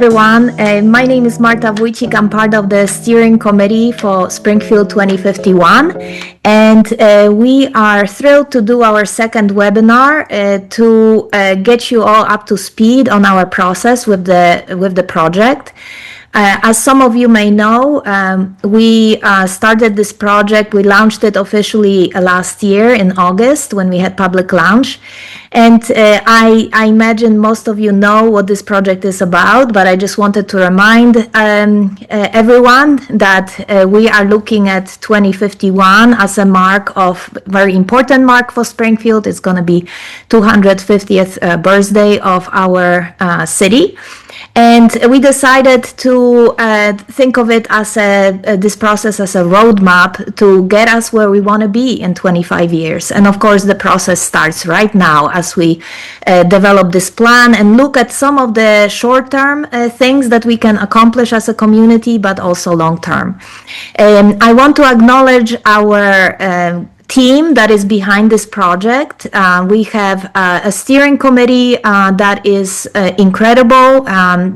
everyone. My name is Marta Wójcik. I'm part of the steering committee for Springfield 2051. And we are thrilled to do our second webinar to get you all up to speed on our process with the project. As some of you may know, we started this project. We launched it officially last year in August when we had public launch. And I imagine most of you know what this project is about, but I just wanted to remind everyone that we are looking at 2051 as a very important mark for Springfield. It's going to be 250th birthday of our city. And we decided to think of it as this process as a roadmap to get us where we want to be in 25 years. And of course, the process starts right now as we develop this plan and look at some of the short-term things that we can accomplish as a community, but also long-term. I want to acknowledge our team that is behind this project. We have a steering committee that is incredible.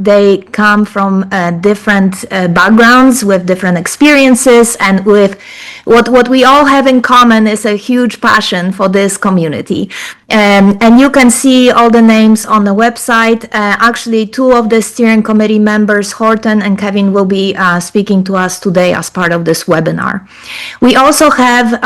They come from different backgrounds with different experiences, and with what we all have in common is a huge passion for this community. And you can see all the names on the website. Actually, two of the steering committee members, Horton and Kevin, will be speaking to us today as part of this webinar. We also have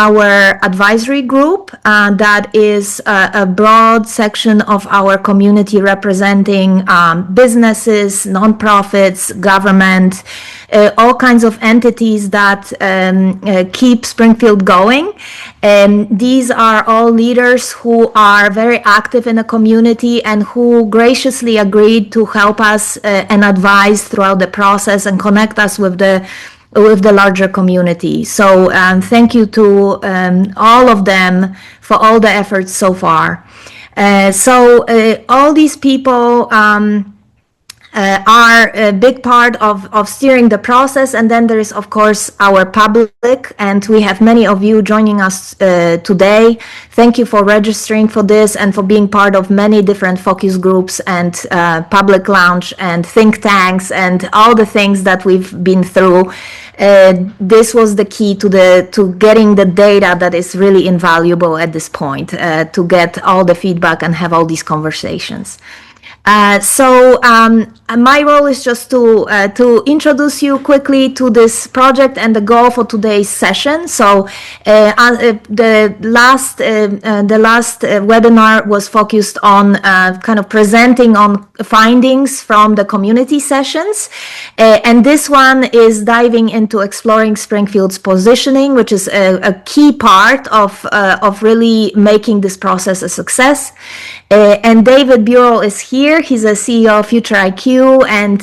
our advisory group that is a broad section of our community representing businesses, nonprofits, government, all kinds of entities that keep Springfield going. These are all leaders who are very active in the community and who graciously agreed to help us and advise throughout the process and connect us with the larger community. So thank you to all of them for all the efforts so far. All these people are a big part of steering the process. And then there is, of course, our public, and we have many of you joining us today. Thank you for registering for this and for being part of many different focus groups and public launch and think tanks and all the things that we've been through. This was the key to getting the data that is really invaluable at this point, to get all the feedback and have all these conversations. My role is just to introduce you quickly to this project and the goal for today's session. So the last webinar was focused on kind of presenting on findings from the community sessions, and this one is diving into exploring Springfield's positioning, which is a key part of really making this process a success. And David Burrell is here. He's a CEO of Future IQ, and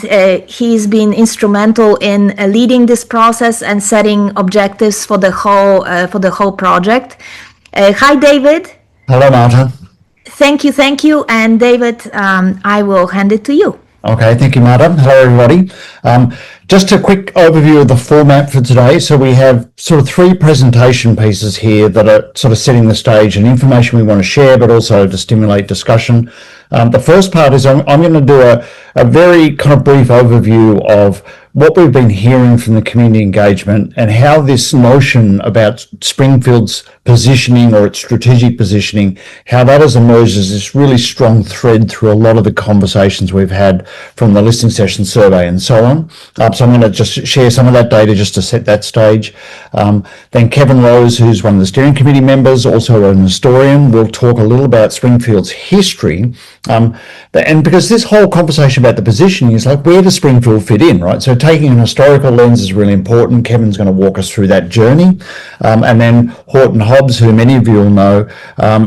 he's been instrumental in leading this process and setting objectives for the whole project. Hi, David. Hello, Marta. Thank you. And David, I will hand it to you. Okay, thank you, Marta. Hello, everybody. Just a quick overview of the format for today. So we have sort of three presentation pieces here that are sort of setting the stage and information we want to share, but also to stimulate discussion. The first part is I'm going to do a very kind of brief overview of what we've been hearing from the community engagement and how this notion about Springfield's positioning or its strategic positioning, how that has emerged as this really strong thread through a lot of the conversations we've had from the listening session survey and so on. So I'm going to just share some of that data just to set that stage. Then Kevin Rose, who's one of the steering committee members, also an historian, will talk a little about Springfield's history. And because this whole conversation about the positioning is like, where does Springfield fit in, right? So taking an historical lens is really important. Kevin's going to walk us through that journey. And then Horton Hobbs, who many of you will know,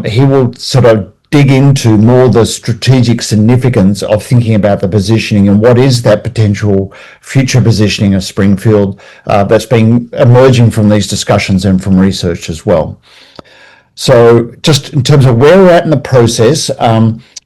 he will sort of dig into more the strategic significance of thinking about the positioning and what is that potential future positioning of Springfield that's been emerging from these discussions and from research as well. So just in terms of where we're at in the process,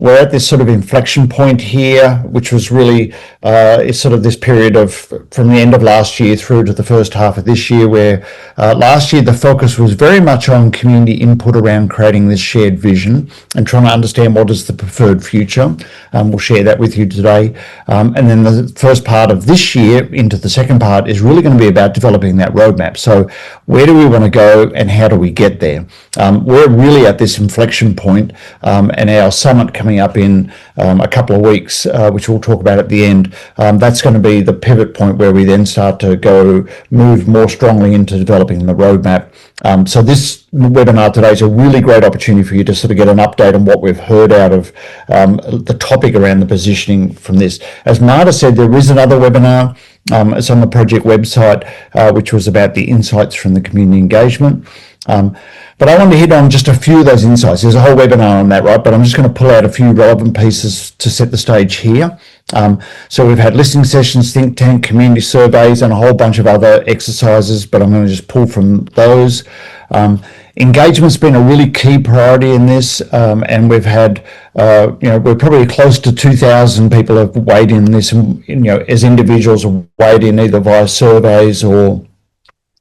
we're at this sort of inflection point here, which was really is sort of this period of from the end of last year through to the first half of this year, where last year the focus was very much on community input around creating this shared vision and trying to understand what is the preferred future. We'll share that with you today. And then the first part of this year into the second part is really going to be about developing that roadmap. So where do we want to go and how do we get there? We're really at this inflection point, and our summit coming up in a couple of weeks, which we'll talk about at the end, that's going to be the pivot point where we then start to move more strongly into developing the roadmap. So this webinar today is a really great opportunity for you to sort of get an update on what we've heard out of the topic around the positioning from this. As Marta said, there is another webinar. It's on the project website, which was about the insights from the community engagement. But I want to hit on just a few of those insights. There's a whole webinar on that, right? But I'm just going to pull out a few relevant pieces to set the stage here. So we've had listening sessions, think tank, community surveys, and a whole bunch of other exercises, but I'm going to just pull from those. Engagement's been a really key priority in this, and we've had, we're probably close to 2,000 people have weighed in this, and, as individuals have weighed in either via surveys or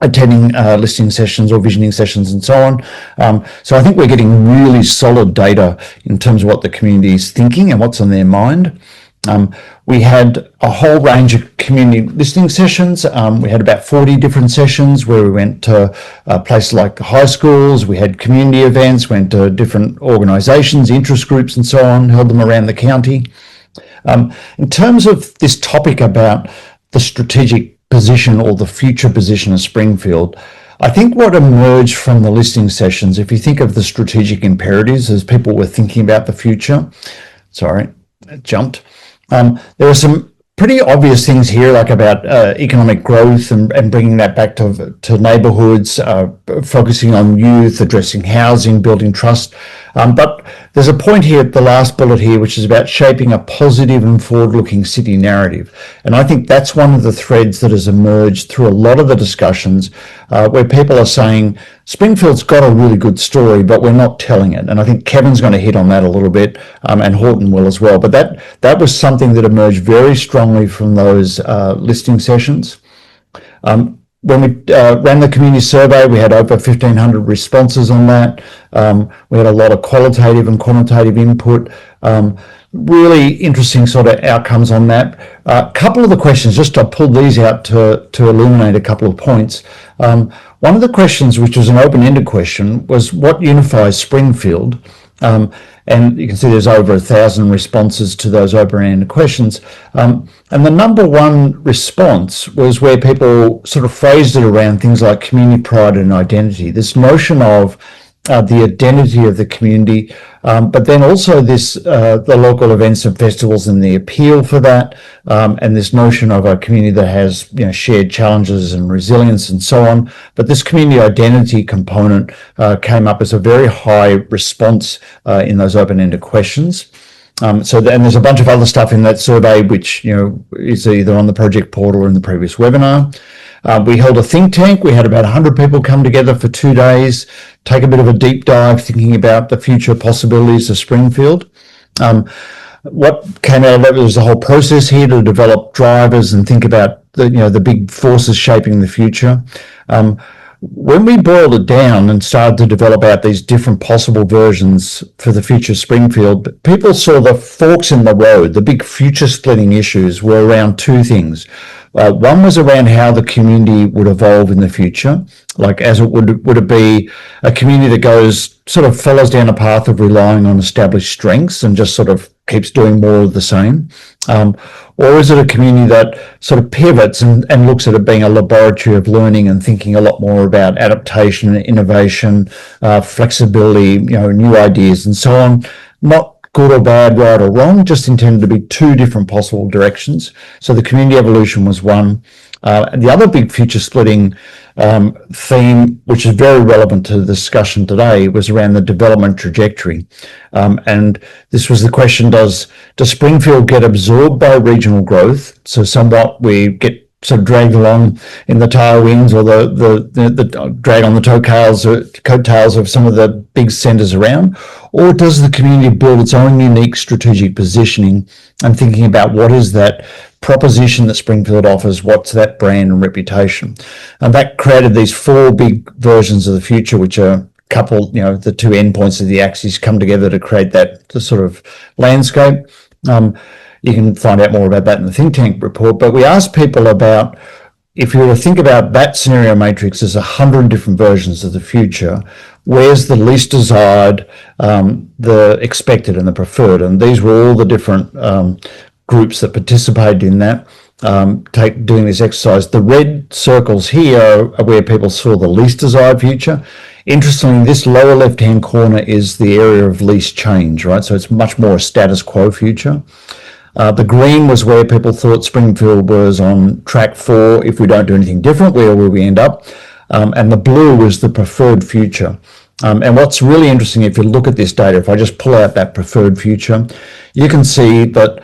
attending listening sessions or visioning sessions and so on. So I think we're getting really solid data in terms of what the community is thinking and what's on their mind. We had a whole range of community listening sessions. We had about 40 different sessions where we went to places like high schools, we had community events, went to different organisations, interest groups and so on, held them around the county. In terms of this topic about the strategic position or the future position of Springfield, I think what emerged from the listening sessions, if you think of the strategic imperatives as people were thinking about the future, it jumped. There are some pretty obvious things here, like about economic growth and bringing that back to neighbourhoods, focusing on youth, addressing housing, building trust. But there's a point here at the last bullet here, which is about shaping a positive and forward-looking city narrative. And I think that's one of the threads that has emerged through a lot of the discussions where people are saying, Springfield's got a really good story, but we're not telling it. And I think Kevin's going to hit on that a little bit, and Horton will as well. But that was something that emerged very strongly from those listening sessions. When we ran the community survey, we had over 1,500 responses on that. We had a lot of qualitative and quantitative input. Really interesting sort of outcomes on that. A couple of the questions, just to pull these out to illuminate a couple of points. One of the questions, which was an open-ended question, was what unifies Springfield? And you can see there's over 1,000 responses to those open-ended questions. And the number one response was where people sort of phrased it around things like community pride and identity, this notion of the identity of the community, but then also the local events and festivals and the appeal for that, and this notion of a community that has shared challenges and resilience and so on. But this community identity component came up as a very high response in those open-ended questions. And there's a bunch of other stuff in that survey which is either on the project portal or in the previous webinar. We held a think tank. We had about 100 people come together for 2 days, take a bit of a deep dive thinking about the future possibilities of Springfield. What came out of it was the whole process here to develop drivers and think about the big forces shaping the future. When we boiled it down and started to develop out these different possible versions for the future of Springfield, people saw the forks in the road, the big future splitting issues were around two things. One was around how the community would evolve in the future, like as it would it be a community that follows down a path of relying on established strengths and just sort of keeps doing more of the same? Or is it a community that sort of pivots and looks at it being a laboratory of learning and thinking a lot more about adaptation and innovation, flexibility, new ideas and so on? Not good or bad, right or wrong, just intended to be two different possible directions. So the community evolution was one. The other big future splitting theme, which is very relevant to the discussion today, was around the development trajectory. And this was the question, does Springfield get absorbed by regional growth? So somewhat we get sort of dragged along in the tailwinds or the drag on the coattails of some of the big centres around? Or does the community build its own unique strategic positioning and thinking about what is that proposition that Springfield offers, what's that brand and reputation? And that created these four big versions of the future, which are couple, the two endpoints of the axis come together to create that sort of landscape. You can find out more about that in the think tank report. But we asked people about, if you were to think about that scenario matrix as 100 different versions of the future, where's the least desired, the expected, and the preferred? And these were all the different groups that participated in that. Doing this exercise. The red circles here are where people saw the least desired future. Interestingly, this lower left-hand corner is the area of least change, right? So it's much more a status quo future. The green was where people thought Springfield was on track for, if we don't do anything different, where will we end up? And the blue was the preferred future. And what's really interesting, if you look at this data, if I just pull out that preferred future, you can see that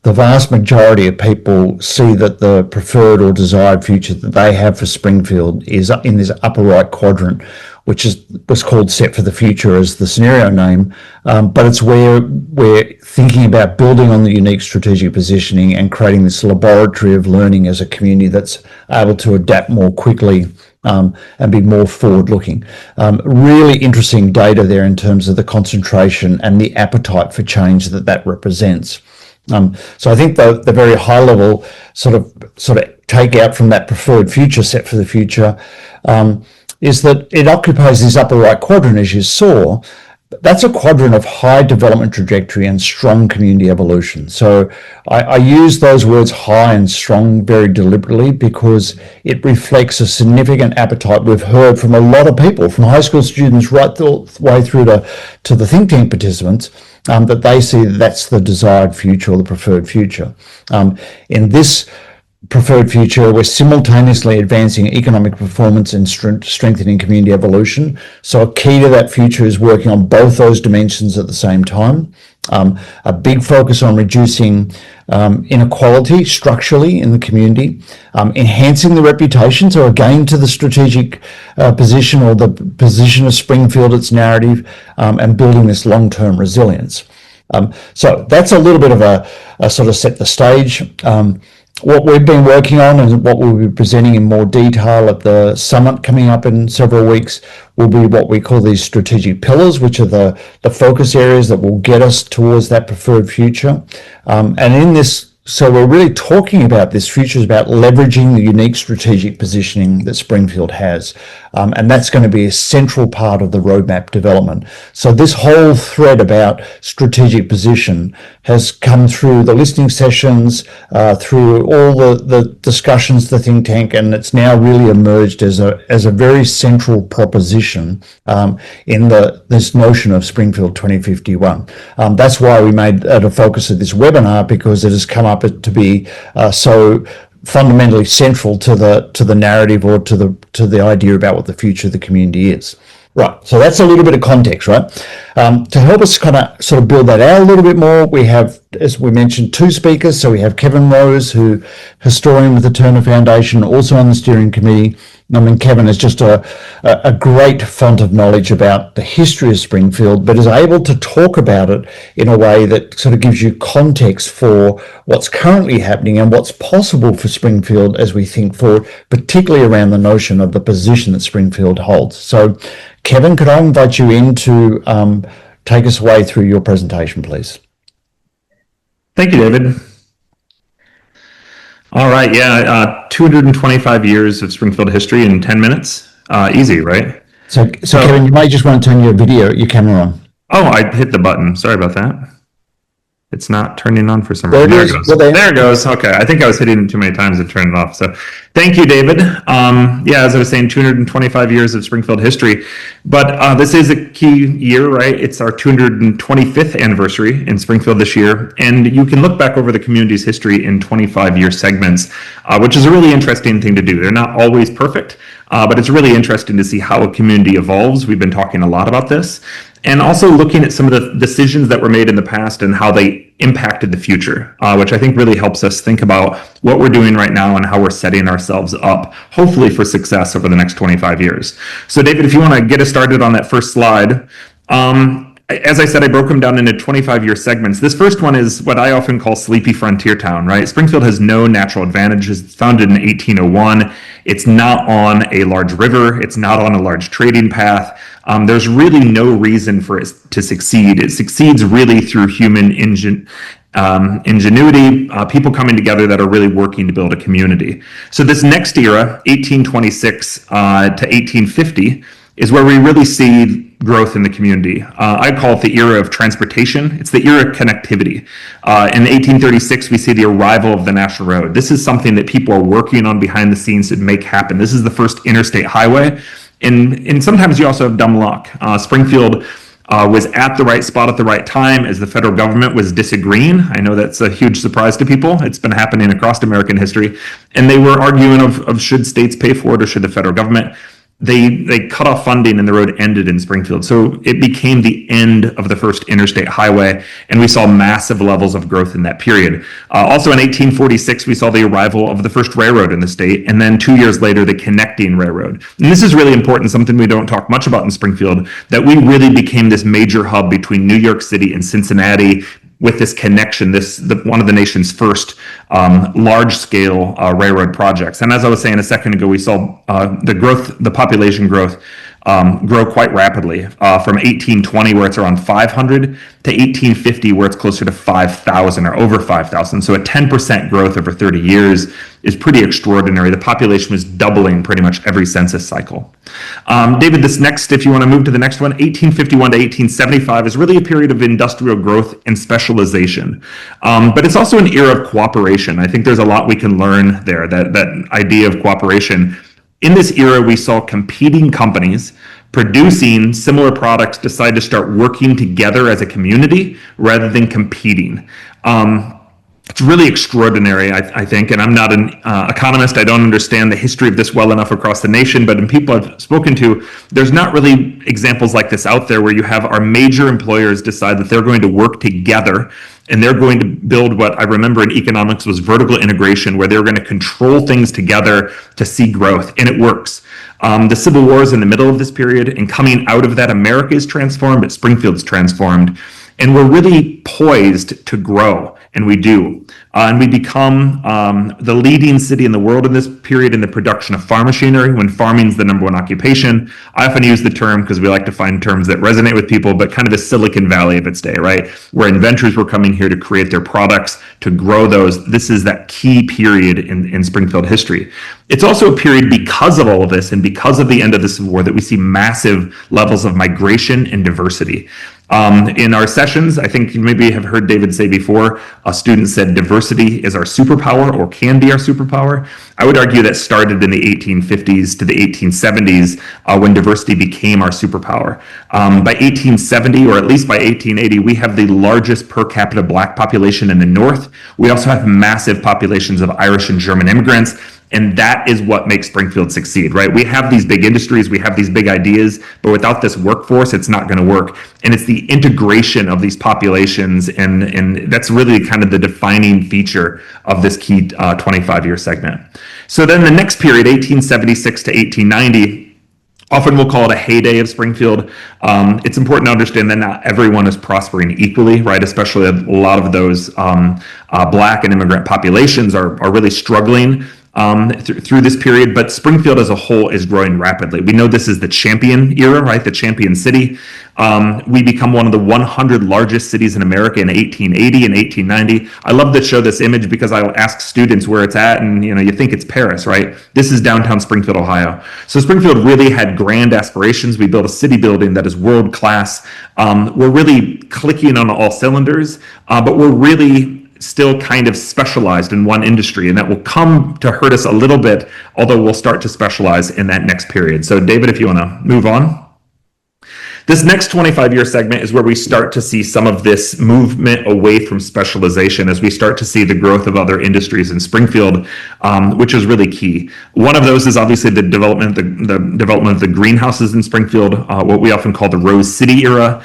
the vast majority of people see that the preferred or desired future that they have for Springfield is in this upper right quadrant, which was called Set for the Future as the scenario name. But it's where we're thinking about building on the unique strategic positioning and creating this laboratory of learning as a community that's able to adapt more quickly and be more forward-looking. Really interesting data there in terms of the concentration and the appetite for change that represents. So I think the very high level sort of take out from that preferred future set for the future is that it occupies this upper right quadrant, as you saw. That's a quadrant of high development trajectory and strong community evolution. So I use those words high and strong very deliberately because it reflects a significant appetite we've heard from a lot of people, from high school students right the way through to the think tank participants, that they see that's the desired future or the preferred future. In this preferred future, we're simultaneously advancing economic performance and strengthening community evolution. So a key to that future is working on both those dimensions at the same time. A big focus on reducing inequality structurally in the community, enhancing the reputation, so again to the strategic position or the position of Springfield, its narrative, and building this long-term resilience. So that's a little bit of a sort of set the stage. What we've been working on and what we'll be presenting in more detail at the summit coming up in several weeks will be what we call these strategic pillars, which are the focus areas that will get us towards that preferred future. And in this, so we're really talking about this future is about leveraging the unique strategic positioning that Springfield has. And that's going to be a central part of the roadmap development. So this whole thread about strategic position has come through the listening sessions, through all the discussions, the think tank, and it's now really emerged as a very central proposition in this notion of Springfield 2051. That's why we made it a focus of this webinar, because it has come up to be so fundamentally central to the narrative or to the idea about what the future of the community is. Right, so that's a little bit of context, right? To help us kind of sort of build that out a little bit more, we have, as we mentioned, two speakers. So we have Kevin Rose, who historian with the Turner Foundation, also on the steering committee. I mean, Kevin is just a great font of knowledge about the history of Springfield, but is able to talk about it in a way that sort of gives you context for what's currently happening and what's possible for Springfield as we think forward, particularly around the notion of the position that Springfield holds. So, Kevin, could I invite you in to take us away through your presentation, please? Thank you, David. All right, 225 years of Springfield history in 10 minutes. Easy, right? So Kevin, you may just want to turn your camera on. Oh, I hit the button. Sorry about that. It's not turning on for some reason. There it goes. There it goes. Okay, I think I was hitting it too many times and turned it off. So thank you, David. As I was saying, 225 years of Springfield history. But this is a key year, right? It's our 225th anniversary in Springfield this year. And you can look back over the community's history in 25-year segments, which is a really interesting thing to do. They're not always perfect, but it's really interesting to see how a community evolves. We've been talking a lot about this. and also looking at some of the decisions that were made in the past and how they impacted the future, which I think really helps us think about what we're doing right now and how we're setting ourselves up, hopefully for success over the next 25 years. So David, if you want to get us started on that first slide. As I said, I broke them down into 25-year segments. This first one is what I often call sleepy frontier town, right? Springfield has no natural advantages. It's founded in 1801. It's not on a large river. It's not on a large trading path. There's really no reason for it to succeed. It succeeds really through human ingenuity, people coming together that are really working to build a community. So this next era, 1826 to 1850, is where we really see growth in the community. I call it the era of transportation. It's the era of connectivity. In 1836, we see the arrival of the National Road. This is something that people are working on behind the scenes to make happen. This is the first interstate highway. And sometimes you also have dumb luck. Springfield was at the right spot at the right time as the federal government was disagreeing. I know that's a huge surprise to people. It's been happening across American history. And they were arguing of should states pay for it or should the federal government. They cut off funding and the road ended in Springfield. So it became the end of the first interstate highway, and we saw massive levels of growth in that period. Also in 1846, we saw the arrival of the first railroad in the state, and then 2 years later, the connecting railroad. And this is really important, something we don't talk much about in Springfield, that we really became this major hub between New York City and Cincinnati, with this connection, one of the nation's first large-scale railroad projects. And as I was saying a second ago, we saw the population growth grow quite rapidly from 1820, where it's around 500, to 1850, where it's closer to 5,000 or over 5,000. So a 10% growth over 30 years is pretty extraordinary. The population was doubling pretty much every census cycle. David, this next, if you want to move to the next one, 1851 to 1875 is really a period of industrial growth and specialization. But it's also an era of cooperation. I think there's a lot we can learn there, that idea of cooperation. In this era, we saw competing companies producing similar products decide to start working together as a community rather than competing. It's really extraordinary, I think, and I'm not an economist. I don't understand the history of this well enough across the nation, but in people I've spoken to, there's not really examples like this out there where you have our major employers decide that they're going to work together and they're going to build what I remember in economics was vertical integration, where they're going to control things together to see growth, and it works. The Civil War is in the middle of this period, and coming out of that, America is transformed, but Springfield's transformed, and we're really poised to grow, and we do. And we become the leading city in the world in this period in the production of farm machinery, when farming is the number one occupation. I often use the term, because we like to find terms that resonate with people, but kind of the Silicon Valley of its day, right? Where inventors were coming here to create their products, to grow those. This is that key period in Springfield history. It's also a period, because of all of this and because of the end of the Civil War, that we see massive levels of migration and diversity. In our sessions, I think you maybe have heard David say before, a student said diversity is our superpower, or can be our superpower. I would argue that started in the 1850s to the 1870s when diversity became our superpower. By 1870, or at least by 1880, we have the largest per capita Black population in the North. We also have massive populations of Irish and German immigrants. And that is what makes Springfield succeed, right? We have these big industries, we have these big ideas, but without this workforce, it's not going to work. And it's the integration of these populations, and that's really kind of the defining feature of this key 25-year segment. So then the next period, 1876 to 1890, often we'll call it a heyday of Springfield. It's important to understand that not everyone is prospering equally, right? Especially a lot of those Black and immigrant populations are really struggling through this period, but Springfield as a whole is growing rapidly. We know this is the champion era, right? The champion city. We become one of the 100 largest cities in America in 1880 and 1890. I love to show this image because I will ask students where it's at, and you think it's Paris, right? This is downtown Springfield, Ohio. So Springfield really had grand aspirations. We built a city building that is world class. We're really clicking on all cylinders, but we're really still kind of specialized in one industry, and that will come to hurt us a little bit, although we'll start to specialize in that next period. So David, if you want to move on. This next 25-year segment is where we start to see some of this movement away from specialization as we start to see the growth of other industries in Springfield, which is really key. One of those is obviously the development of the greenhouses in Springfield, what we often call the Rose City era.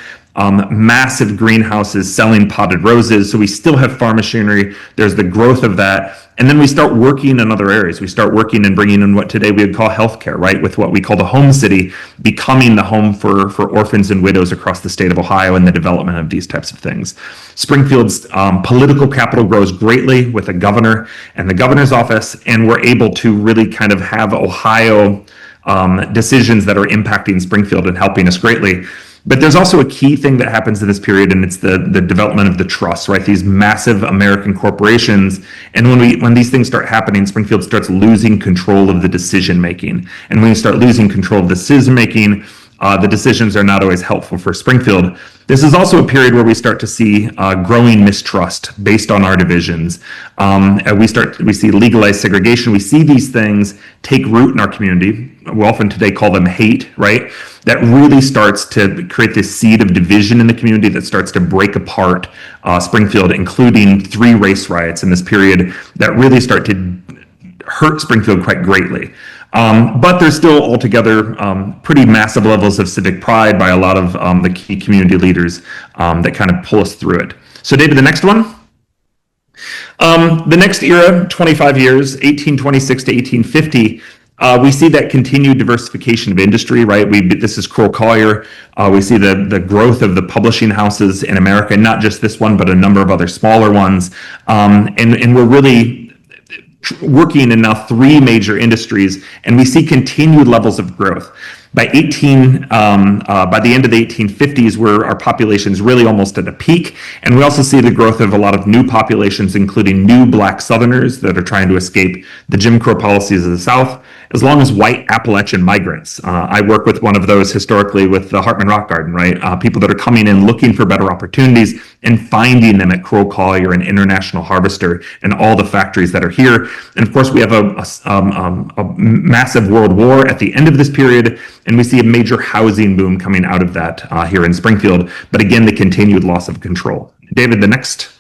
Massive greenhouses selling potted roses. So we still have farm machinery. There's the growth of that. And then we start working in other areas. We start working and bringing in what today we would call healthcare, right? With what we call the home city, becoming the home for orphans and widows across the state of Ohio and the development of these types of things. Springfield's political capital grows greatly with a governor and the governor's office, and we're able to really kind of have Ohio decisions that are impacting Springfield and helping us greatly. But there's also a key thing that happens in this period, and it's the development of the trusts, right? These massive American corporations. And when these things start happening, Springfield starts losing control of the decision making. And when you start losing control of the decision making, the decisions are not always helpful for Springfield. This is also a period where we start to see growing mistrust based on our divisions. We see legalized segregation. We see these things take root in our community. We often today call them hate, right? That really starts to create this seed of division in the community that starts to break apart Springfield, including 3 race riots in this period that really start to hurt Springfield quite greatly. But there's still altogether pretty massive levels of civic pride by a lot of the key community leaders that kind of pull us through it. So David, the next one. The next era, 25 years, 1826 to 1850, we see that continued diversification of industry, right? This is Kroll Collier. We see the growth of the publishing houses in America, not just this one, but a number of other smaller ones. And we're really working in now 3 major industries, and we see continued levels of growth. By the end of the 1850s, where our population is really almost at a peak, and we also see the growth of a lot of new populations, including new Black Southerners that are trying to escape the Jim Crow policies of the South, as long as white Appalachian migrants. I work with one of those historically with the Hartman Rock Garden, right? People that are coming in looking for better opportunities and finding them at Kroll Collier and International Harvester and all the factories that are here. And of course, we have a massive world war at the end of this period, and we see a major housing boom coming out of that here in Springfield. But again, the continued loss of control. David, the next.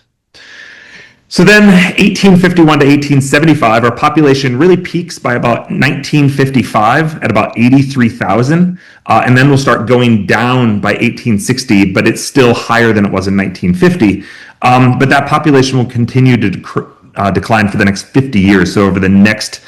So then 1851 to 1875, our population really peaks by about 1955 at about 83,000. And then we'll start going down by 1860, but it's still higher than it was in 1950. But that population will continue to decline for the next 50 years. So over the next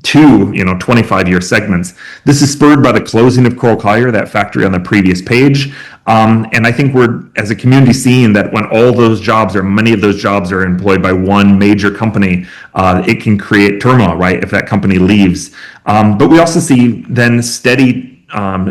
2 25-year segments. This is spurred by the closing of Kroll Collier, that factory on the previous page. And I think we're, as a community, seeing that when all those jobs, or many of those jobs, are employed by one major company, it can create turmoil, right, if that company leaves. But we also see then steady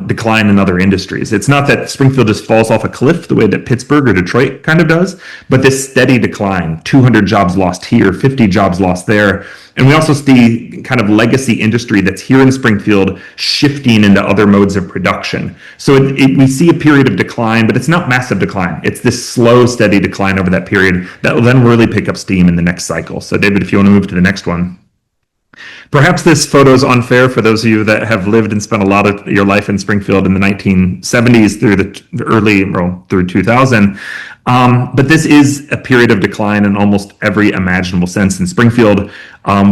decline in other industries. It's not that Springfield just falls off a cliff the way that Pittsburgh or Detroit kind of does, but this steady decline, 200 jobs lost here, 50 jobs lost there. And we also see kind of legacy industry that's here in Springfield shifting into other modes of production. So we see a period of decline, but it's not massive decline. It's this slow, steady decline over that period that will then really pick up steam in the next cycle. So David, if you want to move to the next one. Perhaps this photo is unfair for those of you that have lived and spent a lot of your life in Springfield in the 1970s through 2000. But this is a period of decline in almost every imaginable sense in Springfield.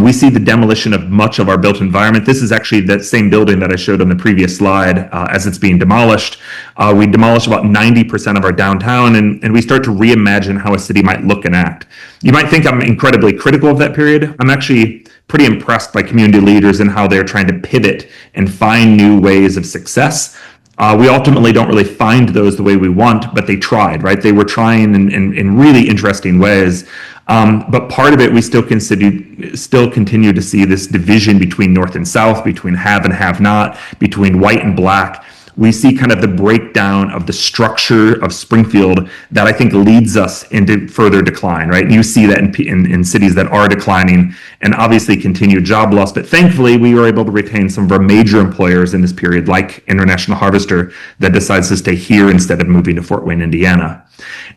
We see the demolition of much of our built environment. This is actually that same building that I showed on the previous slide as it's being demolished. We demolish about 90% of our downtown, and we start to reimagine how a city might look and act. You might think I'm incredibly critical of that period. I'm actually pretty impressed by community leaders and how they're trying to pivot and find new ways of success. We ultimately don't really find those the way we want, but they tried, right? They were trying in really interesting ways. But part of it, we still continue to see this division between North and South, between have and have not, between white and black. We see kind of the breakdown of the structure of Springfield that I think leads us into further decline, right? And you see that in cities that are declining, and obviously continued job loss. But thankfully, we were able to retain some of our major employers in this period, like International Harvester, that decides to stay here instead of moving to Fort Wayne, Indiana.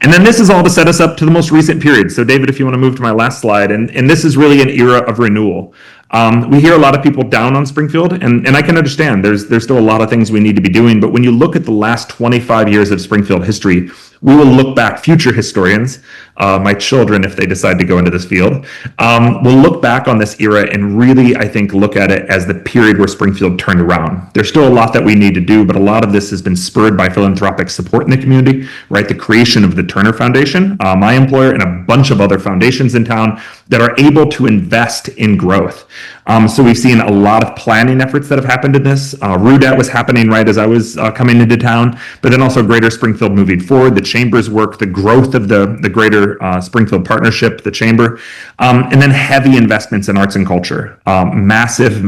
And then this is all to set us up to the most recent period. So David, if you want to move to my last slide, and this is really an era of renewal. We hear a lot of people down on Springfield, and I can understand there's still a lot of things we need to be doing. But when you look at the last 25 years of Springfield history, we will look back, future historians, my children, if they decide to go into this field, will look back on this era and really, I think, look at it as the period where Springfield turned around. There's still a lot that we need to do, but a lot of this has been spurred by philanthropic support in the community, right? The creation of the Turner Foundation, my employer, and a bunch of other foundations in town that are able to invest in growth. So we've seen a lot of planning efforts that have happened in this. RUDAT was happening right as I was coming into town, but then also Greater Springfield moving forward, the Chamber's work, the growth of the Greater Springfield Partnership, the Chamber, and then heavy investments in arts and culture. Massive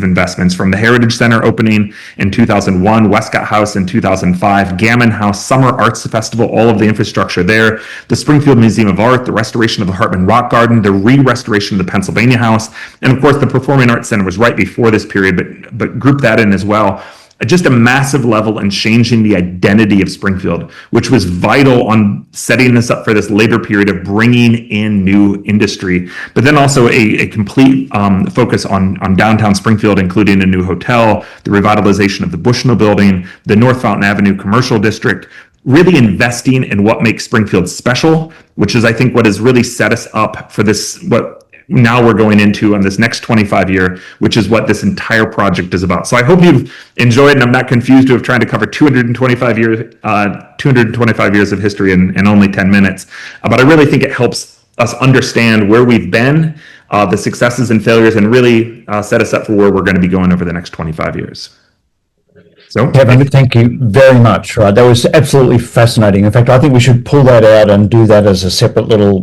investments from the Heritage Center opening in 2001, Westcott House in 2005, Gammon House, Summer Arts Festival, all of the infrastructure there, the Springfield Museum of Art, the restoration of the Hartman Rock Garden, the re-restoration of the Pennsylvania House, and of course the Performing Arts Center was right before this period, but group that in as well. Just a massive level in changing the identity of Springfield, which was vital on setting this up for this later period of bringing in new industry, but then also a complete focus on downtown Springfield, including a new hotel, the revitalization of the Bushnell building, the North Fountain Avenue commercial district, really investing in what makes Springfield special, which is, I think, what has really set us up for this, what now we're going into on this next 25 year, which is what this entire project is about. So I hope you've enjoyed, and I'm not confused of trying to cover 225 years of history in only 10 minutes. But I really think it helps us understand where we've been, the successes and failures, and really set us up for where we're going to be going over the next 25 years. So, Kevin, thank you very much. Right, that was absolutely fascinating. In fact, I think we should pull that out and do that as a separate little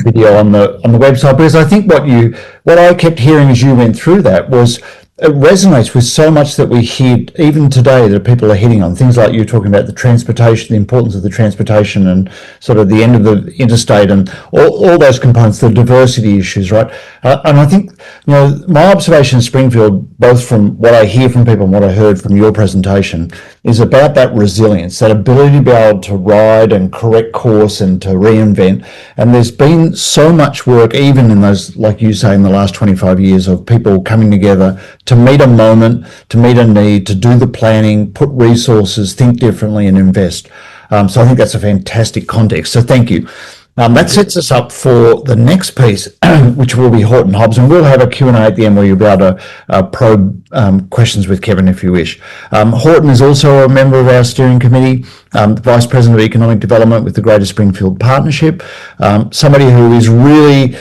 video on the website, because I think what I kept hearing as you went through that was it resonates with so much that we hear even today that people are hitting on things like you're talking about the transportation, the importance of the transportation, and sort of the end of the interstate, and all those components, the diversity issues, right? And I think, my observation in Springfield, both from what I hear from people and what I heard from your presentation, is about that resilience, that ability to be able to ride and correct course and to reinvent. And there's been so much work, even in those, like you say, in the last 25 years, of people coming together to meet a moment, to meet a need, to do the planning, put resources, think differently, and invest. So I think that's a fantastic context. So thank you. That sets us up for the next piece, which will be Horton Hobbs, and we'll have a Q&A at the end where you'll be able to probe questions with Kevin if you wish. Horton is also a member of our steering committee, the Vice President of Economic Development with the Greater Springfield Partnership, somebody who is really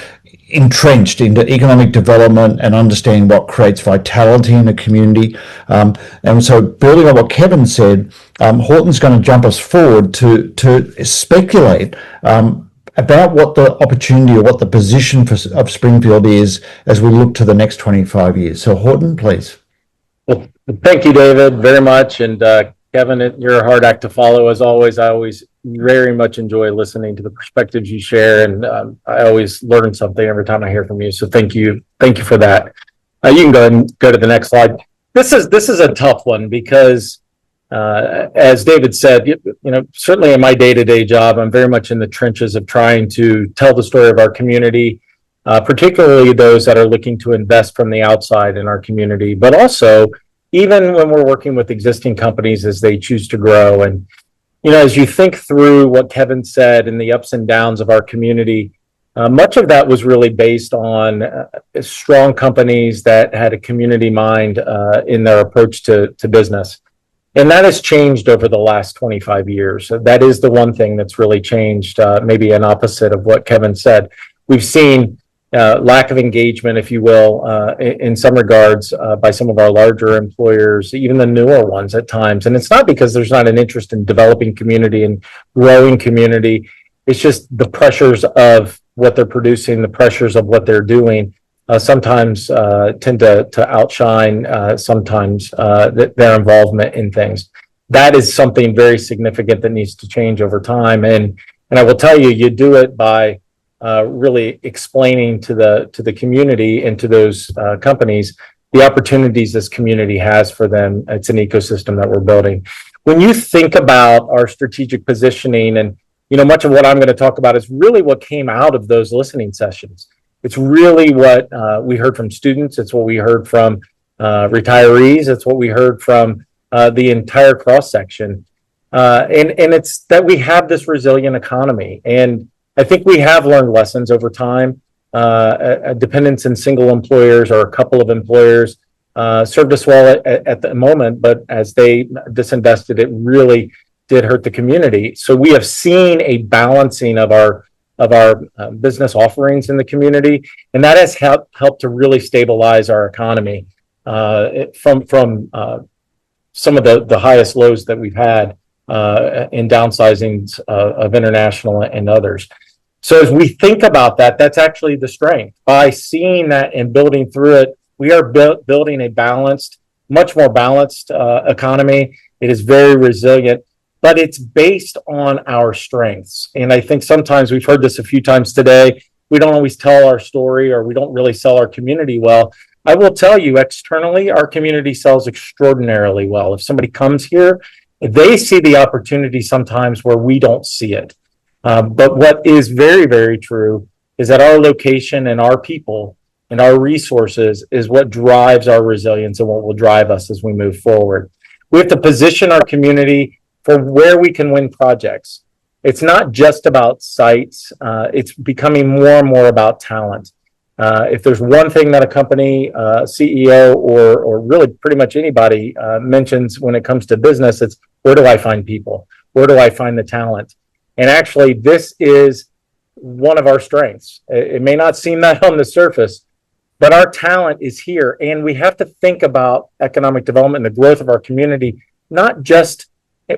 entrenched into economic development and understanding what creates vitality in a community. And so building on what Kevin said, Horton's going to jump us forward to speculate about what the opportunity or what the position of Springfield is as we look to the next 25 years. So Horton, please. Well, thank you, David, very much. And Kevin, you're a hard act to follow as always. I always very much enjoy listening to the perspectives you share, and I always learn something every time I hear from you. So thank you for that. You can go ahead and go to the next slide. This is a tough one because, as David said, certainly in my day-to-day job, I'm very much in the trenches of trying to tell the story of our community, particularly those that are looking to invest from the outside in our community, but also even when we're working with existing companies as they choose to grow. And as you think through what Kevin said and the ups and downs of our community, much of that was really based on strong companies that had a community mind in their approach to business. And that has changed over the last 25 years. So that is the one thing that's really changed, maybe an opposite of what Kevin said. We've seen lack of engagement, if you will, in some regards by some of our larger employers, even the newer ones at times. And it's not because there's not an interest in developing community and growing community. It's just the pressures of what they're producing, the pressures of what they're doing, sometimes tend to outshine sometimes their involvement in things. That is something very significant that needs to change over time. And I will tell you, you do it by really explaining to the community and to those companies the opportunities this community has for them. It's an ecosystem that we're building. When you think about our strategic positioning, and much of what I'm going to talk about is really what came out of those listening sessions. It's really what we heard from students. It's what we heard from retirees. It's what we heard from the entire cross section. And it's that we have this resilient economy. And I think we have learned lessons over time. A dependence in single employers or a couple of employers served us well at the moment, but as they disinvested, it really did hurt the community. So we have seen a balancing of our business offerings in the community, and that has helped to really stabilize our economy from some of the highest lows that we've had in downsizings of international and others. So as we think about that, that's actually the strength. By seeing that and building through it, we are building a balanced, much more balanced economy. It is very resilient, but it's based on our strengths. And I think sometimes we've heard this a few times today. We don't always tell our story, or we don't really sell our community well. I will tell you, externally, our community sells extraordinarily well. If somebody comes here, they see the opportunity sometimes where we don't see it. But what is very, very true is that our location and our people and our resources is what drives our resilience and what will drive us as we move forward. We have to position our community for where we can win projects. It's not just about sites. It's becoming more and more about talent. If there's one thing that a company CEO or really pretty much anybody mentions when it comes to business, it's where do I find people? Where do I find the talent? And actually, this is one of our strengths. It may not seem that on the surface, but our talent is here. And we have to think about economic development and the growth of our community, not just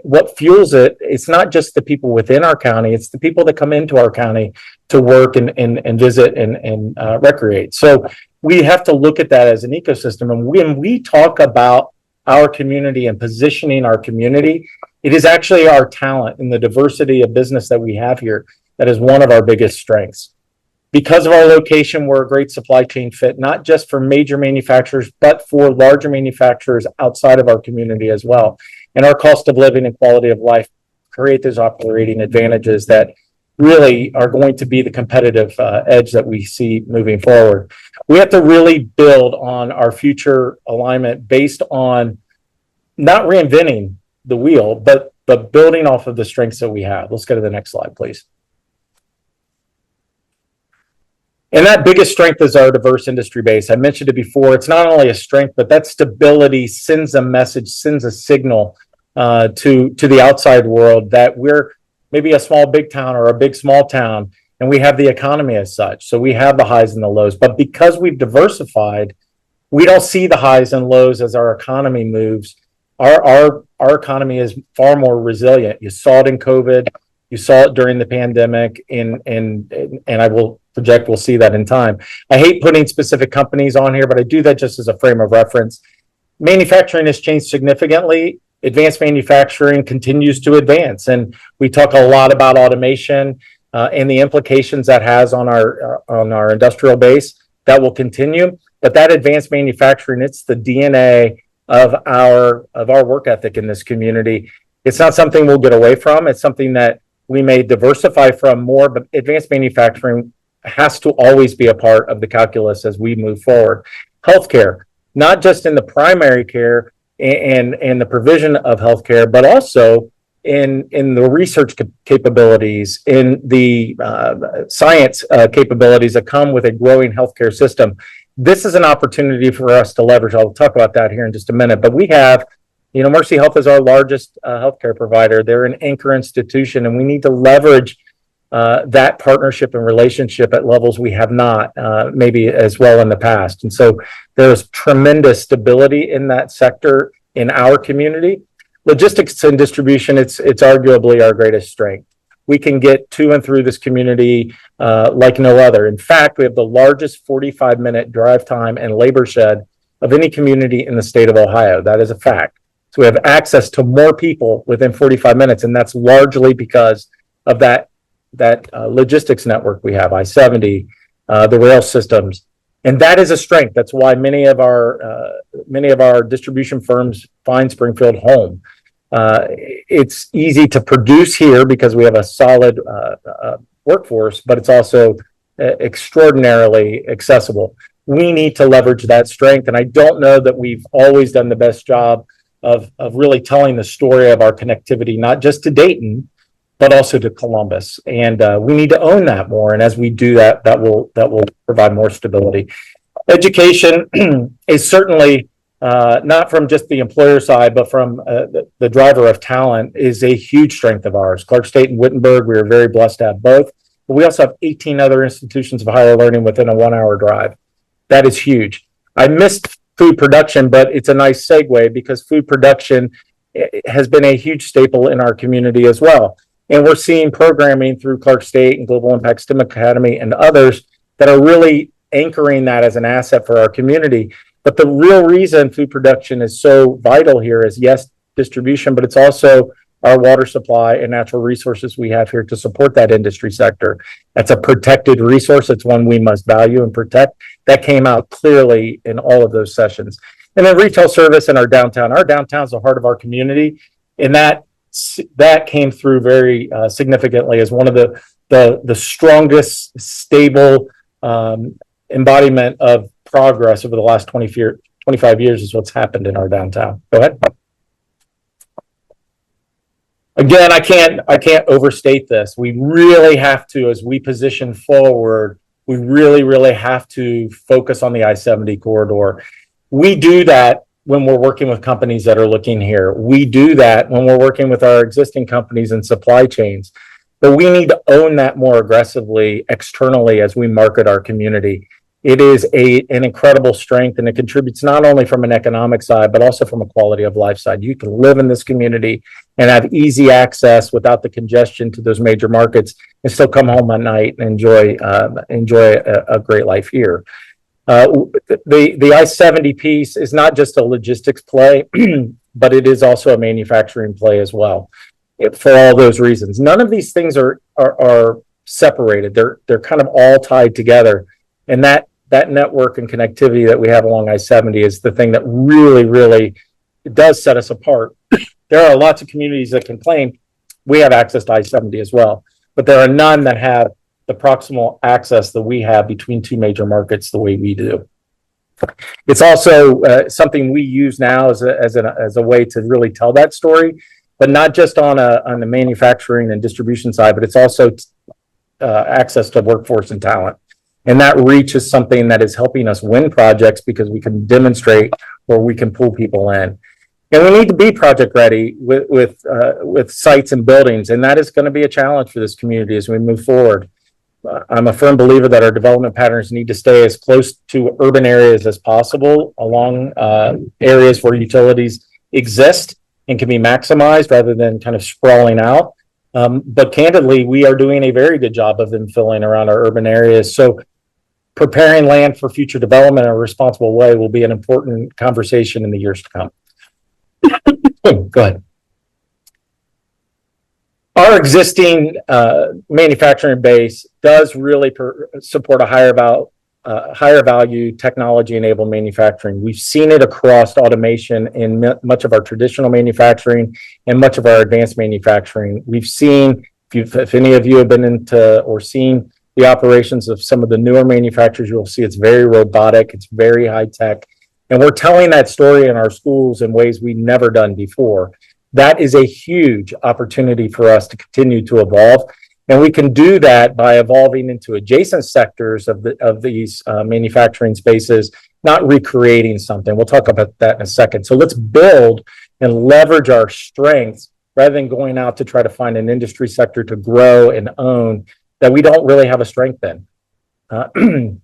what fuels it. It's not just the people within our county. It's the people that come into our county to work and visit and recreate. So we have to look at that as an ecosystem. And when we talk about our community and positioning our community, it is actually our talent and the diversity of business that we have here that is one of our biggest strengths. Because of our location, we're a great supply chain fit, not just for major manufacturers, but for larger manufacturers outside of our community as well. And our cost of living and quality of life create those operating advantages that really are going to be the competitive edge that we see moving forward. We have to really build on our future alignment based on not reinventing the wheel, but building off of the strengths that we have. Let's go to the next slide, please. And that biggest strength is our diverse industry base. I mentioned it before. It's not only a strength, but that stability sends a message, sends a signal to the outside world that we're maybe a small big town or a big small town, and we have the economy as such. So we have the highs and the lows. But because we've diversified, we don't see the highs and lows as our economy moves. Our economy is far more resilient. You saw it in COVID. You saw it during the pandemic, and I will project we'll see that in time. I hate putting specific companies on here, but I do that just as a frame of reference. Manufacturing has changed significantly. Advanced manufacturing continues to advance, and we talk a lot about automation and the implications that has on our industrial base. That will continue, but that advanced manufacturing, it's the DNA of our work ethic in this community. It's not something we'll get away from. It's something that we may diversify from more, but advanced manufacturing has to always be a part of the calculus as we move forward. Healthcare, not just in the primary care and the provision of healthcare, but also in the research capabilities, in the science capabilities that come with a growing healthcare system. This is an opportunity for us to leverage. I'll talk about that here in just a minute, but we have, Mercy Health is our largest healthcare provider. They're an anchor institution, and we need to leverage that partnership and relationship at levels we have not maybe as well in the past. And so there's tremendous stability in that sector in our community. Logistics and distribution, it's arguably our greatest strength. We can get to and through this community like no other. In fact, we have the largest 45-minute drive time and labor shed of any community in the state of Ohio. That is a fact. So we have access to more people within 45 minutes, and that's largely because of that logistics network we have, I-70, the rail systems, and that is a strength. That's why many of our distribution firms find Springfield home. It's easy to produce here because we have a solid workforce, but it's also extraordinarily accessible. We need to leverage that strength. And I don't know that we've always done the best job of really telling the story of our connectivity, not just to Dayton, but also to Columbus. And we need to own that more. And as we do that, that will provide more stability. Education is certainly not from just the employer side, but from the driver of talent is a huge strength of ours. Clark State and Wittenberg, we are very blessed to have both. But we also have 18 other institutions of higher learning within a 1-hour drive. That is huge. I missed food production, but it's a nice segue because food production has been a huge staple in our community as well. And we're seeing programming through Clark State and Global Impact STEM Academy and others that are really anchoring that as an asset for our community. But the real reason food production is so vital here is, yes, distribution, but it's also our water supply and natural resources we have here to support that industry sector. That's a protected resource. It's one we must value and protect. That came out clearly in all of those sessions. And then retail service in our downtown. Our downtown is the heart of our community, and that came through very significantly as one of the strongest, stable embodiment of progress over the last 25 years is what's happened in our downtown. Go ahead. Again, I can't overstate this. We really have to, as we position forward, we really have to focus on the I-70 corridor. We do that when we're working with companies that are looking here. We do that when we're working with our existing companies and supply chains. But we need to own that more aggressively externally as we market our community. It is an incredible strength, and it contributes not only from an economic side, but also from a quality of life side. You can live in this community and have easy access without the congestion to those major markets and still come home at night and enjoy a great life here. The I-70 piece is not just a logistics play, but it is also a manufacturing play as well, for all those reasons. None of these things are separated. They're kind of all tied together. And that network and connectivity that we have along I-70 is the thing that really does set us apart. There are lots of communities that can claim we have access to I-70 as well, but there are none that have the proximal access that we have between two major markets the way we do. It's also something we use now as a way to really tell that story, but not just on the manufacturing and distribution side, but it's also access to workforce and talent. And that reach is something that is helping us win projects because we can demonstrate where we can pull people in. And we need to be project ready with sites and buildings, and that is going to be a challenge for this community as we move forward. I'm a firm believer that our development patterns need to stay as close to urban areas as possible along areas where utilities exist and can be maximized rather than kind of sprawling out. But candidly, we are doing a very good job of infilling around our urban areas. So preparing land for future development in a responsible way will be an important conversation in the years to come. Go ahead. Our existing manufacturing base does really support a higher value technology-enabled manufacturing. We've seen it across automation in much of our traditional manufacturing and much of our advanced manufacturing. We've seen, if any of you have been into or seen the operations of some of the newer manufacturers, you'll see it's very robotic, it's very high tech, and we're telling that story in our schools in ways we've never done before. That is a huge opportunity for us to continue to evolve. And we can do that by evolving into adjacent sectors of these manufacturing spaces, not recreating something. We'll talk about that in a second. So let's build and leverage our strengths rather than going out to try to find an industry sector to grow and own that we don't really have a strength in.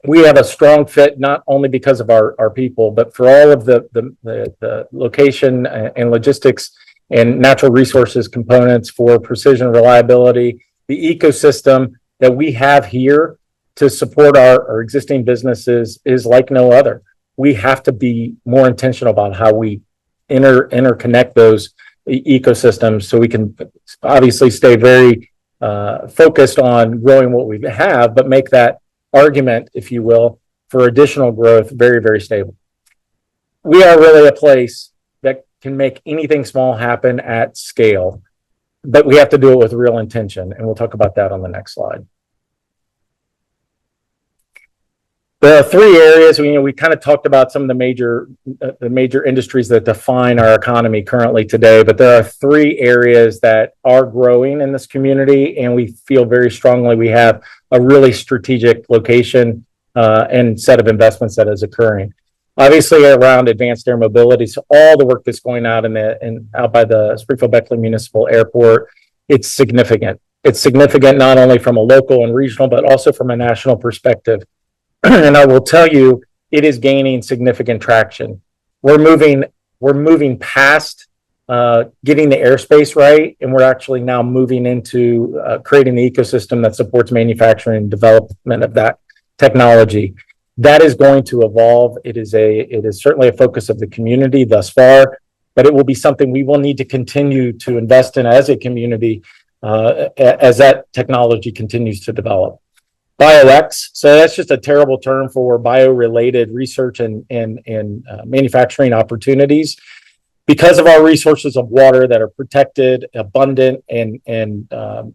We have a strong fit, not only because of our people, but for all of the location and logistics and natural resources components for precision reliability. The ecosystem that we have here to support our existing businesses is like no other. We have to be more intentional about how we interconnect those ecosystems so we can obviously stay very focused on growing what we have, but make that argument, if you will, for additional growth very stable. We are really a place that can make anything small happen at scale, but we have to do it with real intention, and we'll talk about that on the next slide. The three areas, we kind of talked about some of the major industries that define our economy currently today, but there are three areas that are growing in this community, and we feel very strongly we have a really strategic location and set of investments that is occurring. Obviously, around advanced air mobility, so all the work that's going out out by the Springfield Beckley Municipal Airport, it's significant. It's significant not only from a local and regional, but also from a national perspective. And I will tell you, it is gaining significant traction. We're moving past getting the airspace right, and we're actually now moving into creating the ecosystem that supports manufacturing and development of that technology. That is going to evolve. It is certainly a focus of the community thus far, but it will be something we will need to continue to invest in as a community as that technology continues to develop. BioX, so that's just a terrible term for bio-related research and manufacturing opportunities. Because of our resources of water that are protected, abundant, and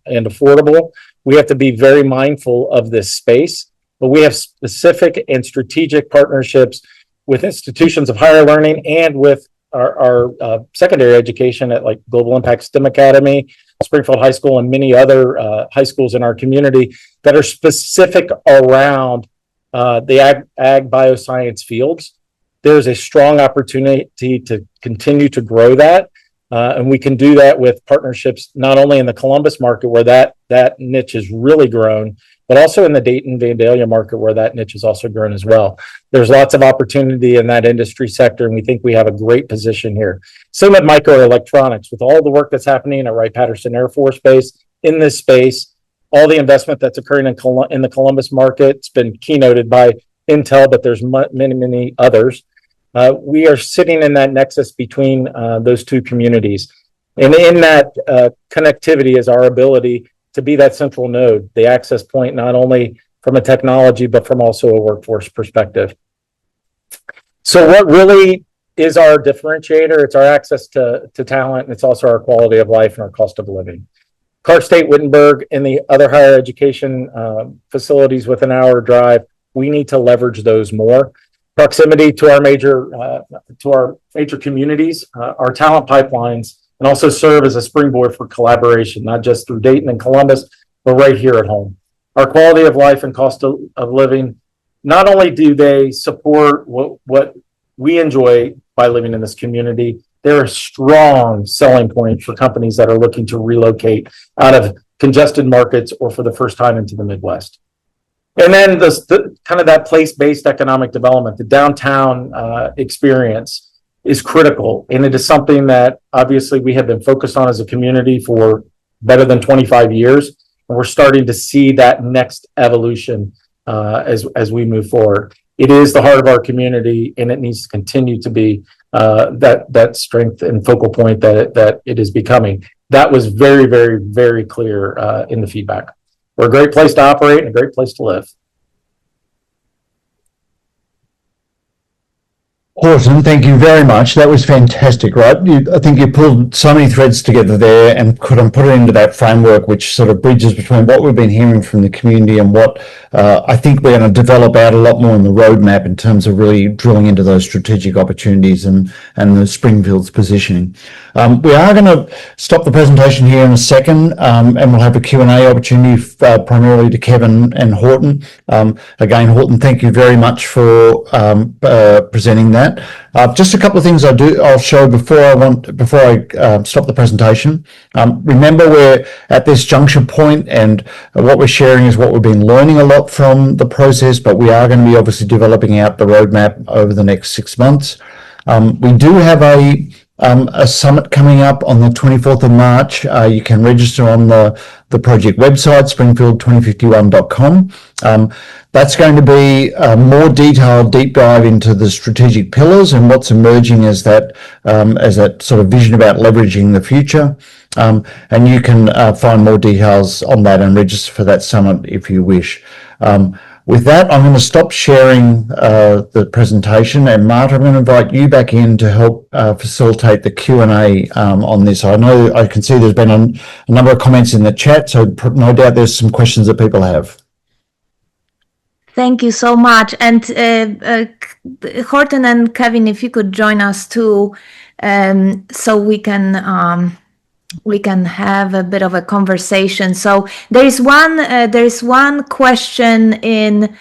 affordable, we have to be very mindful of this space. But we have specific and strategic partnerships with institutions of higher learning and with our secondary education at like Global Impact STEM Academy, Springfield High School, and many other high schools in our community that are specific around the ag bioscience fields. There's a strong opportunity to continue to grow that. And we can do that with partnerships, not only in the Columbus market where that niche has really grown, but also in the Dayton, Vandalia market where that niche has also grown as well. There's lots of opportunity in that industry sector, and we think we have a great position here. Same with microelectronics, with all the work that's happening at Wright-Patterson Air Force Base in this space, all the investment that's occurring in the Columbus market. It's been keynoted by Intel, but there's many, many others. We are sitting in that nexus between those two communities. And in that connectivity is our ability to be that central node, the access point, not only from a technology, but from also a workforce perspective. So what really is our differentiator? It's our access to talent, and it's also our quality of life and our cost of living. Clark State, Wittenberg, and the other higher education facilities within our drive, we need to leverage those more. Proximity to our major communities, our talent pipelines, and also serve as a springboard for collaboration, not just through Dayton and Columbus, but right here at home. Our quality of life and cost of living, not only do they support what we enjoy by living in this community, they're a strong selling point for companies that are looking to relocate out of congested markets or for the first time into the Midwest. And then the kind of that place-based economic development, the downtown experience is critical. And it is something that obviously we have been focused on as a community for better than 25 years. And we're starting to see that next evolution as we move forward. It is the heart of our community, and it needs to continue to be that strength and focal point that it is becoming. That was very, very, very clear in the feedback. We're a great place to operate and a great place to live. Awesome. Thank you very much. That was fantastic, right? I think you pulled so many threads together there and put it into that framework, which sort of bridges between what we've been hearing from the community and what I think we're going to develop out a lot more in the roadmap in terms of really drilling into those strategic opportunities and the Springfield's positioning. We are going to stop the presentation here in a second, and we'll have a Q&A opportunity primarily to Kevin and Horton. Again, Horton, thank you very much for presenting that. Just a couple of things I'll show before I stop the presentation. Remember, we're at this juncture point, and what we're sharing is what we've been learning a lot from the process, but we are going to be obviously developing out the roadmap over the next 6 months. We do have a summit coming up on the 24th of March. You can register on the project website, springfield2051.com. That's going to be a more detailed deep dive into the strategic pillars and what's emerging as that sort of vision about leveraging the future. And you can find more details on that and register for that summit if you wish. With that, I'm going to stop sharing the presentation, and Marta, I'm going to invite you back in to help facilitate the Q&A on this. I know I can see there's been a number of comments in the chat, so no doubt there's some questions that people have. Thank you so much. And Horton and Kevin, if you could join us too, so we can have a bit of a conversation. So there is one question in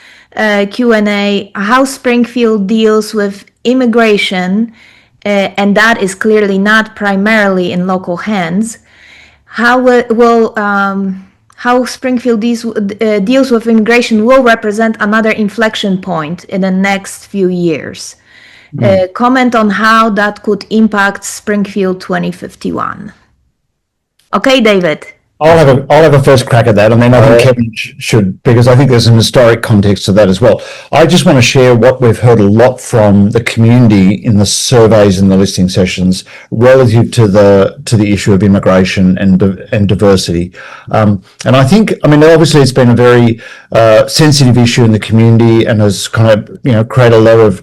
Q&A: how Springfield deals with immigration, and that is clearly not primarily in local hands. How Springfield deals with immigration will represent another inflection point in the next few years. Comment on how that could impact Springfield 2051. Okay, David. I'll have a first crack at that, and then I think Kevin should, because I think there's an historic context to that as well. I just want to share what we've heard a lot from the community in the surveys and the listening sessions relative to the issue of immigration and diversity. And I think, obviously it's been a very sensitive issue in the community and has kind of created a lot of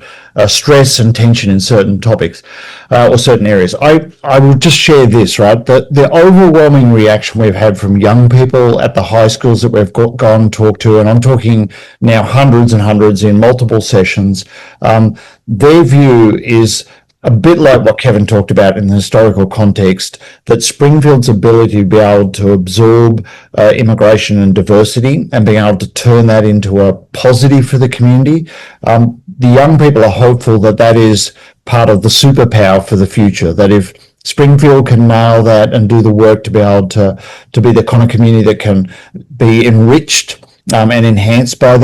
stress and tension in certain topics or certain areas. I will just share this, right? The overwhelming reaction we've had from young people at the high schools that we've gone and talked to, and I'm talking now hundreds and hundreds in multiple sessions, their view is a bit like what Kevin talked about in the historical context, that Springfield's ability to be able to absorb immigration and diversity and being able to turn that into a positive for the community. The young people are hopeful that that is part of the superpower for the future, that if Springfield can nail that and do the work to be able to be the kind of community that can be enriched and enhanced by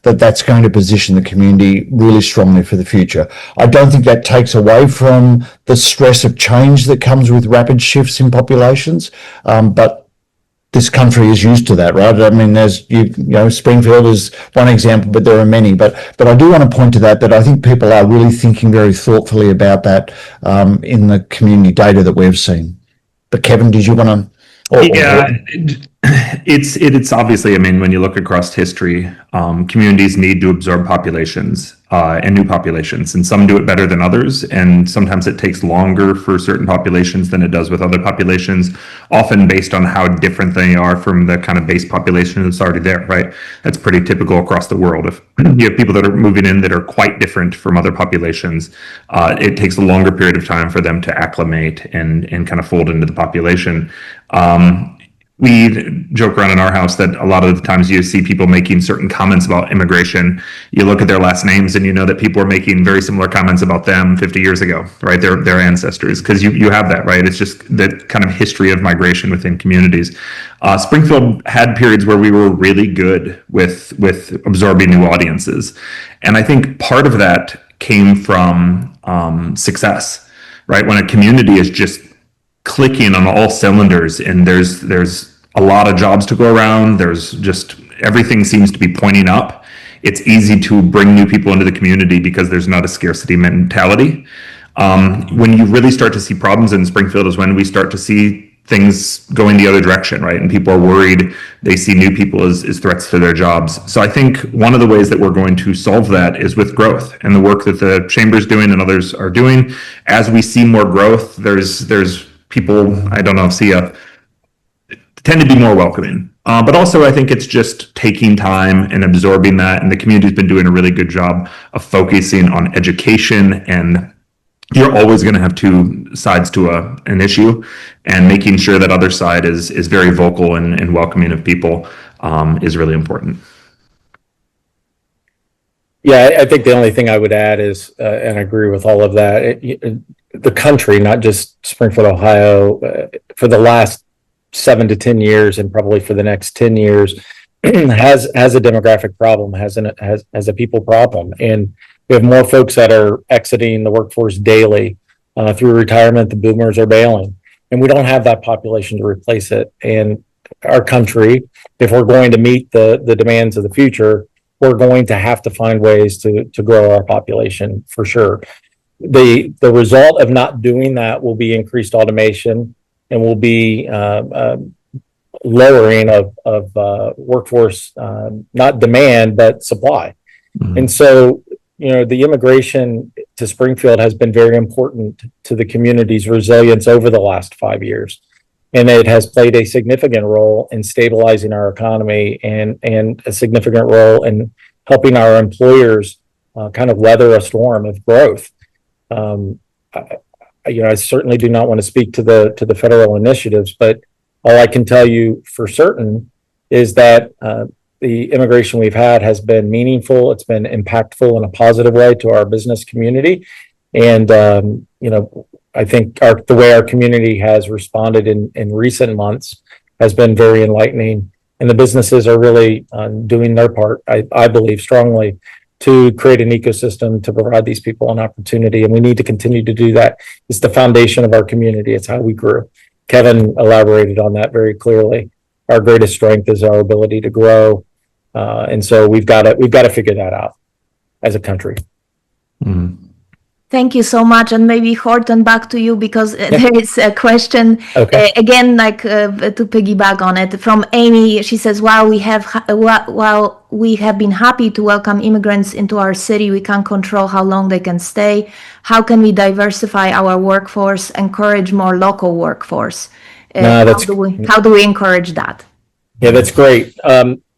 that's going to position the community really strongly for the future. I don't think that takes away from the stress of change that comes with rapid shifts in populations, but this country is used to that, right? There's Springfield is one example, but there are many. But I do want to point to that I think people are really thinking very thoughtfully about that in the community data that we've seen. But Kevin, did you want to? It's obviously, when you look across history, communities need to absorb populations and new populations, and some do it better than others, and sometimes it takes longer for certain populations than it does with other populations, often based on how different they are from the kind of base population that's already there, right? That's pretty typical across the world. If you have people that are moving in that are quite different from other populations, it takes a longer period of time for them to acclimate and kind of fold into the population. We joke around in our house that a lot of the times you see people making certain comments about immigration. You look at their last names and you know that people are making very similar comments about them 50 years ago, right? Their ancestors, because you have that, right? It's just that kind of history of migration within communities. Springfield had periods where we were really good with absorbing new audiences. And I think part of that came from success, right? When a community is just clicking on all cylinders and there's a lot of jobs to go around, there's just everything seems to be pointing up, it's easy to bring new people into the community because there's not a scarcity mentality. When you really start to see problems in Springfield is when we start to see things going the other direction, right? And people are worried, they see new people as threats to their jobs. So I think one of the ways that we're going to solve that is with growth and the work that the chamber's doing and others are doing. As we see more growth, there's people, tend to be more welcoming. But also I think it's just taking time and absorbing that, and the community's been doing a really good job of focusing on education, and you're always going to have two sides to an issue, and making sure that other side is very vocal and welcoming of people is really important. Yeah, I think the only thing I would add is, and I agree with all of that, the country, not just Springfield, Ohio, for the last 7 to 10 years, and probably for the next 10 years, has a demographic problem, has a people problem. And we have more folks that are exiting the workforce daily through retirement. The boomers are bailing, and we don't have that population to replace it. And our country, if we're going to meet the demands of the future, we're going to have to find ways to grow our population for sure. The result of not doing that will be increased automation, and will be lowering of workforce, not demand, but supply. Mm-hmm. And so, the immigration to Springfield has been very important to the community's resilience over the last 5 years. And it has played a significant role in stabilizing our economy and a significant role in helping our employers kind of weather a storm of growth. I certainly do not want to speak to the federal initiatives, but all I can tell you for certain is that the immigration we've had has been meaningful. It's been impactful in a positive way to our business community. And, I think the way our community has responded in recent months has been very enlightening. And the businesses are really doing their part, I believe strongly, to create an ecosystem to provide these people an opportunity. And we need to continue to do that. It's the foundation of our community. It's how we grew. Kevin elaborated on that very clearly. Our greatest strength is our ability to grow. And so we've got to figure that out as a country. Mm. Thank you so much. And maybe Horton, back to you, because there is a question, again, to piggyback on it, from Amy. She says, while we have been happy to welcome immigrants into our city, we can't control how long they can stay. How can we diversify our workforce, encourage more local workforce? How do we encourage that? Yeah, that's great.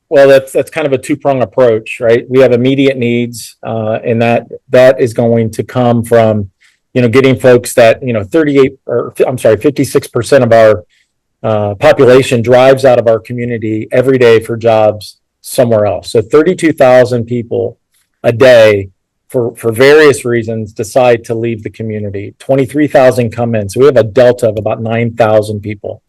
Well, that's kind of a two-prong approach, right? We have immediate needs, and that is going to come from, getting folks that, 56% of our population drives out of our community every day for jobs somewhere else. So 32,000 people a day for various reasons decide to leave the community. 23,000 come in. So we have a delta of about 9,000 people.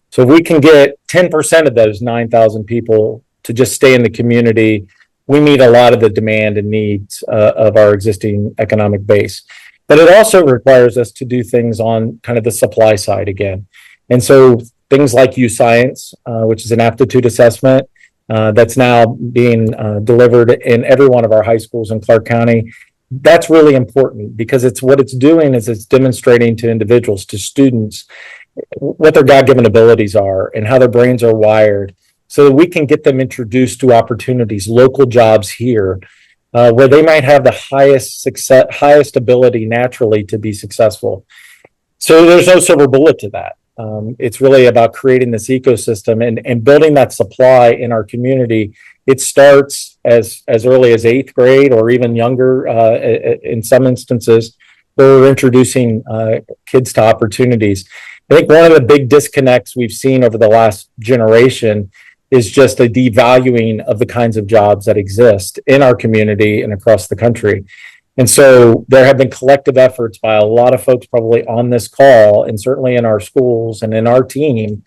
So if we can get 10% of those 9,000 people to just stay in the community, we meet a lot of the demand and needs of our existing economic base. But it also requires us to do things on kind of the supply side again. And so things like U-Science, which is an aptitude assessment that's now being delivered in every one of our high schools in Clark County, that's really important, because it's doing is it's demonstrating to individuals, to students, what their God-given abilities are and how their brains are wired, so that we can get them introduced to opportunities, local jobs here, where they might have the highest ability naturally to be successful. So there's no silver bullet to that. It's really about creating this ecosystem and building that supply in our community. It starts as early as 8th grade or even younger in some instances, where we're introducing kids to opportunities. I think one of the big disconnects we've seen over the last generation is just a devaluing of the kinds of jobs that exist in our community and across the country. And so there have been collective efforts by a lot of folks probably on this call, and certainly in our schools and in our team,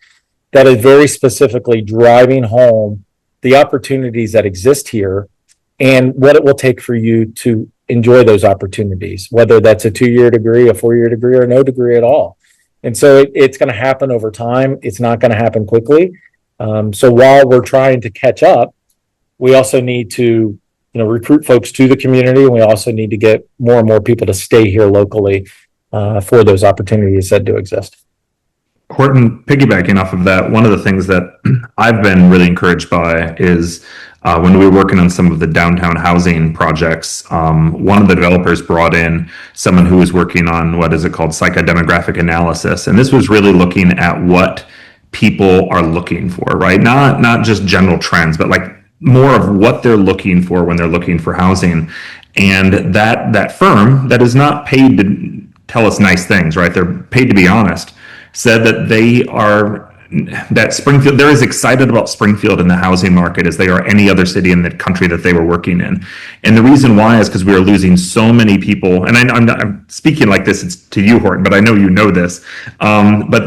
that is very specifically driving home the opportunities that exist here and what it will take for you to enjoy those opportunities, whether that's a 2-year degree, a 4-year degree, or no degree at all. And so it's going to happen over time. It's not going to happen quickly. So while we're trying to catch up, we also need to, recruit folks to the community, and we also need to get more and more people to stay here locally for those opportunities that do exist. Horton, piggybacking off of that, one of the things that I've been really encouraged by is when we were working on some of the downtown housing projects, one of the developers brought in someone who was working on what is it called, psychodemographic analysis. And this was really looking at what people are looking for, right? Not just general trends, but like more of what they're looking for when they're looking for housing. And that firm that is not paid to tell us nice things, right? They're paid to be honest, said that Springfield, they're as excited about Springfield in the housing market as they are any other city in the country that they were working in. And the reason why is because we are losing so many people. And I'm speaking like this, it's to you, Horton, but I know you know this. But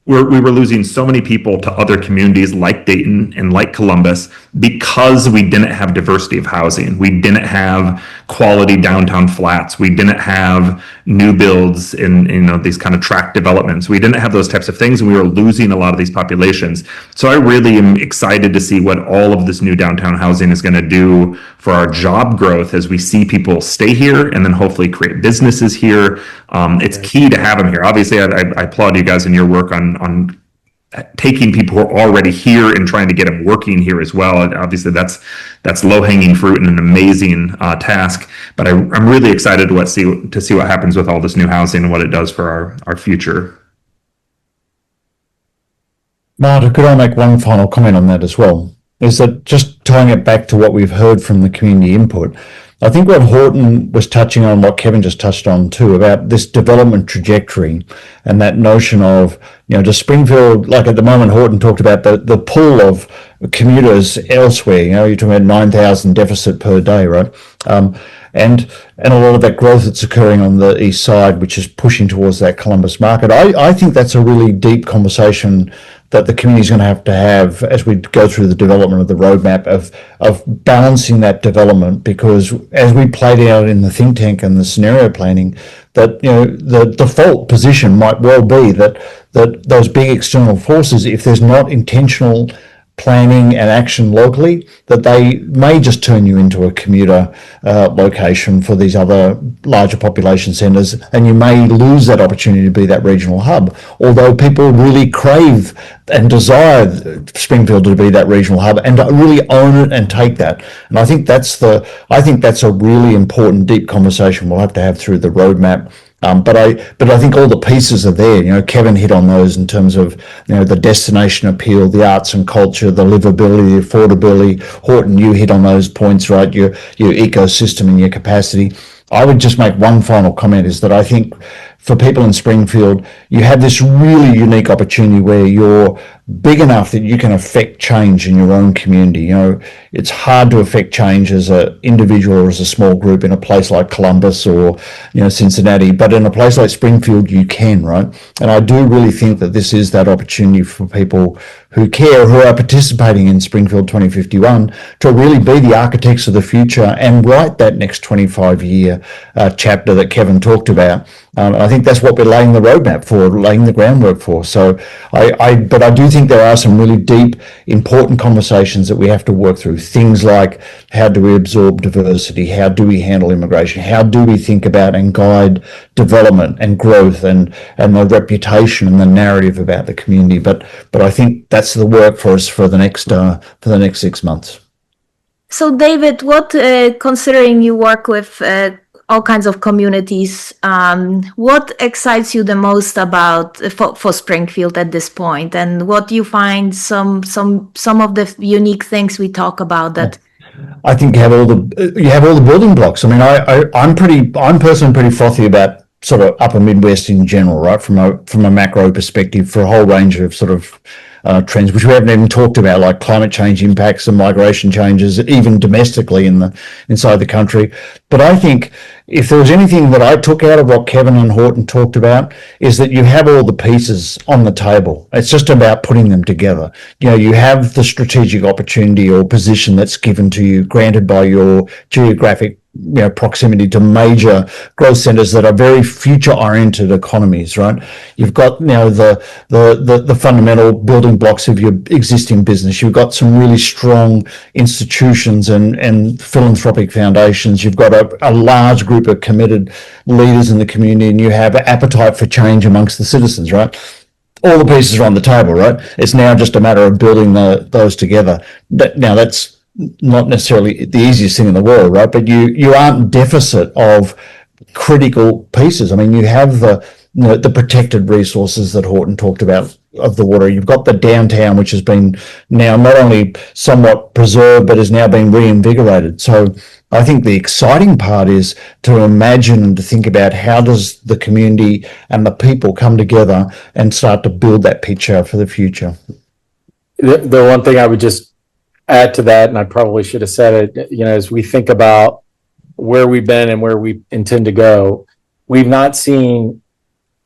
we were losing so many people to other communities like Dayton and like Columbus because we didn't have diversity of housing. We didn't have quality downtown flats. We didn't have new builds in these kind of tract developments. We didn't have those types of things, and we were losing a lot of these populations. So I really am excited to see what all of this new downtown housing is going to do for our job growth as we see people stay here and then hopefully create businesses here. It's key to have them here. Obviously, I applaud you guys in your work on taking people who are already here and trying to get them working here as well. And obviously, that's low-hanging fruit and an amazing task. But I'm really excited to see what happens with all this new housing and what it does for our future. Marta, could I make one final comment on that as well? is that, just tying it back to what we've heard from the community input, I think what Horton was touching on, what Kevin just touched on too, about this development trajectory and that notion of, does Springfield, like at the moment, Horton talked about the pool of commuters elsewhere, you're talking about 9,000 deficit per day, right? And a lot of that growth that's occurring on the east side, which is pushing towards that Columbus market. I think that's a really deep conversation that the community is going to have as we go through the development of the roadmap of balancing that development, because as we played out in the think tank and the scenario planning, that the default position might well be that those big external forces, if there's not intentional planning and action locally, that they may just turn you into a commuter location for these other larger population centres, and you may lose that opportunity to be that regional hub. Although people really crave and desire Springfield to be that regional hub and to really own it and take that. And I think that's a really important, deep conversation we'll have to have through the roadmap. But I think all the pieces are there. Kevin hit on those in terms of, the destination appeal, the arts and culture, the livability, the affordability. Horton, you hit on those points, right? Your ecosystem and your capacity. I would just make one final comment, is that I think for people in Springfield, you have this really unique opportunity where you're big enough that you can affect change in your own community. It's hard to affect change as an individual or as a small group in a place like Columbus or, Cincinnati, but in a place like Springfield, you can, right? And I do really think that this is that opportunity for people who care, who are participating in Springfield 2051, to really be the architects of the future and write that next 25-year chapter that Kevin talked about. I think that's what we're laying the roadmap for, laying the groundwork for. So but I do think there are some really deep, important conversations that we have to work through. Things like, how do we absorb diversity? How do we handle immigration? How do we think about and guide development and growth and the reputation and the narrative about the community? But I think that's the work for us for the next 6 months. So, David, what, considering you work with all kinds of communities, what excites you the most about for Springfield at this point, and what do you find some of the unique things we talk about that? I think you have all the building blocks. I mean, I'm personally pretty frothy about sort of upper Midwest in general, right? From a macro perspective, for a whole range of sort of trends, which we haven't even talked about, like climate change impacts and migration changes, even domestically inside the country. But I think if there was anything that I took out of what Kevin and Horton talked about, is that you have all the pieces on the table. It's just about putting them together. You have the strategic opportunity or position that's given to you, granted by your geographic proximity to major growth centers that are very future-oriented economies, right? You've got the fundamental building blocks of your existing business. You've got some really strong institutions and philanthropic foundations. You've got a large group of committed leaders in the community, and you have an appetite for change amongst the citizens, right? All the pieces are on the table, right? It's now just a matter of building those together. Now, that's not necessarily the easiest thing in the world, right? But you aren't deficit of critical pieces. I mean, you have the protected resources that Horton talked about of the water. You've got the downtown, which has been now not only somewhat preserved, but is now being reinvigorated. So I think the exciting part is to imagine and to think about, how does the community and the people come together and start to build that picture for the future. The one thing I would just add to that, and I probably should have said it, as we think about where we've been and where we intend to go, we've not seen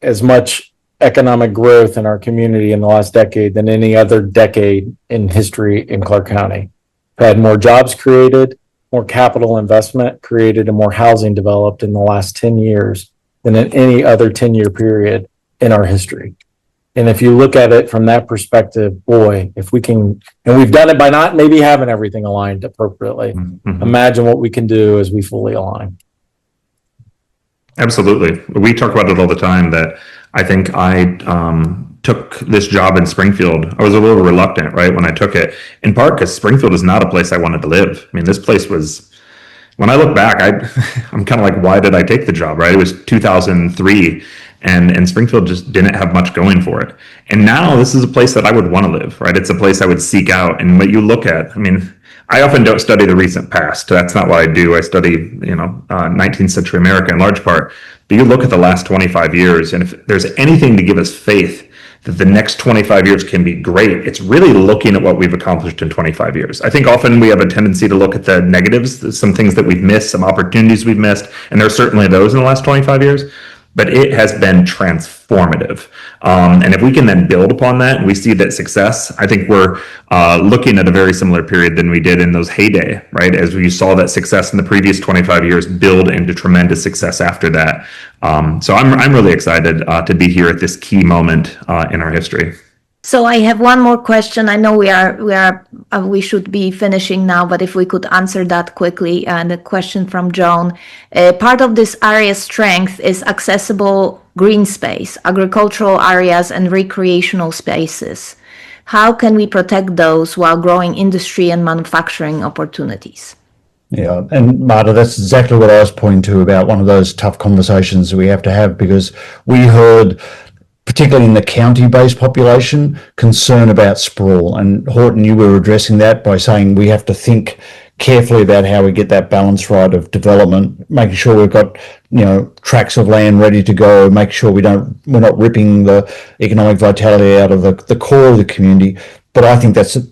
as much economic growth in our community in the last decade than any other decade in history in Clark County. We've had more jobs created, more capital investment created, and more housing developed in the last 10 years than in any other 10-year period in our history. And if you look at it from that perspective, boy, if we can, and we've done it by not maybe having everything aligned appropriately, imagine what we can do as we fully align. Absolutely. We talk about it all the time, that I think I took this job in Springfield. I was a little reluctant, right, when I took it, in part because Springfield is not a place I wanted to live. I mean, this place was, when I look back, I'm kind of like, why did I take the job, right? It was 2003. and Springfield just didn't have much going for it. And now this is a place that I would want to live, right? It's a place I would seek out. And what you look at, I mean, I often don't study the recent past. That's not what I do. I study, 19th century America in large part. But you look at the last 25 years, and if there's anything to give us faith that the next 25 years can be great, it's really looking at what we've accomplished in 25 years. I think often we have a tendency to look at the negatives, some things that we've missed, some opportunities we've missed, and there are certainly those in the last 25 years, but it has been transformative. And if we can then build upon that and we see that success, I think we're looking at a very similar period than we did in those heyday, right? As we saw that success in the previous 25 years build into tremendous success after that. So I'm really excited to be here at this key moment in our history. So I have one more question. I know we should be finishing now, but if we could answer that quickly. And a question from Joan. Part of this area's strength is accessible green space, agricultural areas, and recreational spaces. How can we protect those while growing industry and manufacturing opportunities? Yeah, and Marta, that's exactly what I was pointing to about one of those tough conversations that we have to have, because we heard, particularly in the county-based population, concern about sprawl. And Horton, you were addressing that by saying we have to think carefully about how we get that balance right of development, making sure we've got, tracts of land ready to go, make sure we're not ripping the economic vitality out of the core of the community. But I think that's an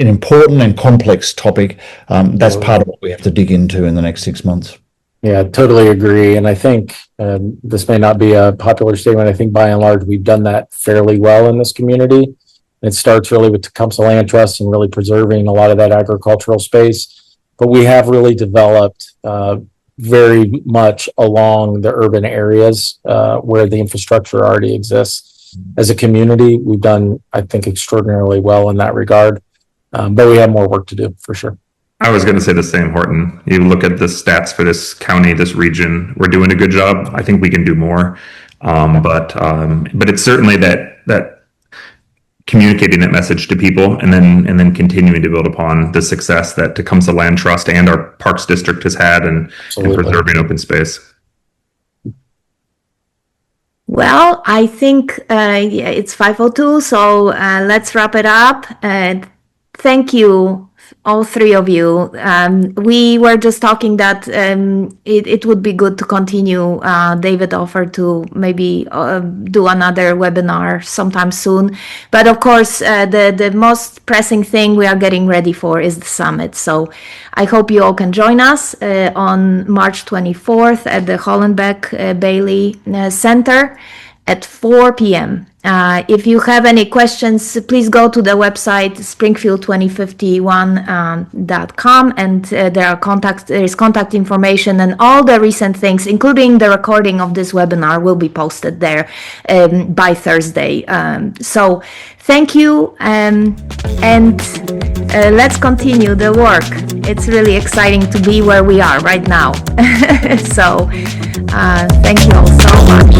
important and complex topic. That's part of what we have to dig into in the next 6 months. Yeah, totally agree. And I think this may not be a popular statement. I think by and large, we've done that fairly well in this community. It starts really with Tecumseh Land Trust and really preserving a lot of that agricultural space. But we have really developed very much along the urban areas where the infrastructure already exists. As a community, we've done, I think, extraordinarily well in that regard. But we have more work to do, for sure. I was going to say the same, Horton. You look at the stats for this county, this region, we're doing a good job. I think we can do more. But it's certainly that communicating that message to people and then continuing to build upon the success that Tecumseh Land Trust and our Parks District has had and preserving open space. Well, I think it's 5:02, so let's wrap it up. Thank you, all three of you. We were just talking that it would be good to continue. David offered to maybe do another webinar sometime soon. But of course, the most pressing thing we are getting ready for is the summit. So I hope you all can join us on March 24th at the Hollenbeck Bailey Center at 4 p.m. If you have any questions, please go to the website springfield2051.com, and there is contact information, and all the recent things, including the recording of this webinar, will be posted there by Thursday. So thank you, and let's continue the work. It's really exciting to be where we are right now. So thank you all so much.